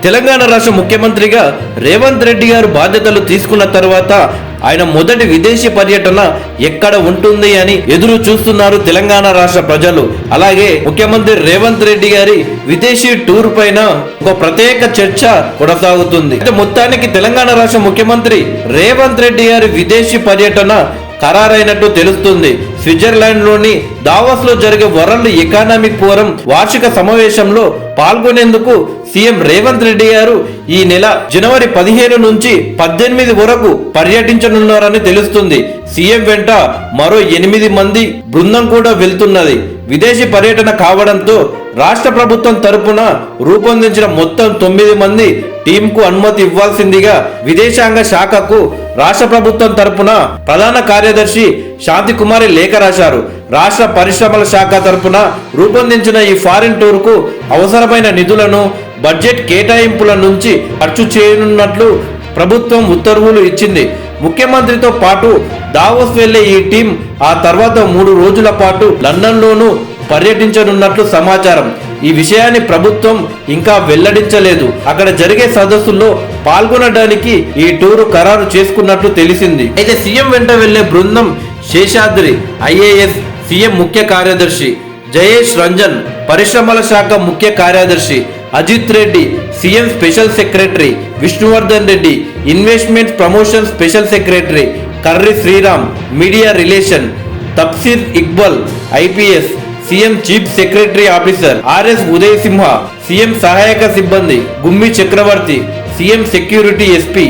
తెలంగాణ రాష్ట్ర ముఖ్యమంత్రిగా రేవంత్ రెడ్డి గారు బాధ్యతలు తీసుకున్న తర్వాత ఆయన మొదటి విదేశీ పర్యటన ఎక్కడ ఉంటుంది అని ఎదురు చూస్తున్నారు తెలంగాణ రాష్ట్ర ప్రజలు. అలాగే ముఖ్యమంత్రి రేవంత్ రెడ్డి గారి విదేశీ టూర్ పైన ఒక ప్రత్యేక చర్చ కొనసాగుతుంది. మొత్తానికి తెలంగాణ రాష్ట్ర ముఖ్యమంత్రి రేవంత్ రెడ్డి గారి విదేశీ పర్యటన ఖరారైనట్టు తెలుస్తుంది. స్విట్జర్లాండ్ లోని దావోస్ లో జరిగే వరల్డ్ ఎకనామిక్ ఫోరం వార్షిక సమావేశంలో పాల్గొనేందుకు సీఎం రేవంత్ రెడ్డి గారు ఈ నెల జనవరి 15 నుంచి 18 వరకు పర్యటించనున్నారని తెలుస్తుంది. సీఎం వెంట మరో 8 మంది బృందం కూడా వెళ్తున్నది. విదేశీ పర్యటన కావడంతో రాష్ట్ర ప్రభుత్వం తరపున రూపొందించిన మొత్తం 9 మంది టీంకు అనుమతి ఇవ్వాల్సిందిగా విదేశాంగ శాఖకు రాష్ట్ర ప్రభుత్వం తరపున ప్రధాన కార్యదర్శి శాంతి కుమారి లేఖ రాశారు. రాష్ట్ర పరిశ్రమల శాఖ తరపున రూపొందించిన ఈ ఫారిన్ టూర్ కు అవసరమైన నిధులను బడ్జెట్ కేటాయింపుల నుంచి ఖర్చు చేయనున్నట్లు ప్రభుత్వం ఉత్తర్వులు ఇచ్చింది. ముఖ్యమంత్రితో పాటు దావోస్ వెళ్లే ఈ టీం ఆ తర్వాత 3 రోజుల పాటు లండన్ లోను పర్యటించనున్నట్లు సమాచారం. ఈ విషయాన్ని ప్రభుత్వం ఇంకా వెల్లడించలేదు. అక్కడ జరిగే సదస్సుల్లో పాల్గొనడానికి ఈ టూరు ఖరారు చేసుకున్నట్లు తెలిసింది. అయితే సీఎం వెంట వెళ్లే బృందం శేషాద్రి ఐఏఎస్ సీఎం ముఖ్య కార్యదర్శి, జయేష్ రంజన్ పరిశ్రమల శాఖ ముఖ్య కార్యదర్శి, Ajith Reddy CM special secretary, Vishnuvardhan Reddy investment promotion special secretary, Karri Sriram media relation, Tafseer Iqbal IPS CM chief secretary officer, RS Uday Simha CM సహాయక సిబ్బంది, Gummi Chakravarthi CM security SP,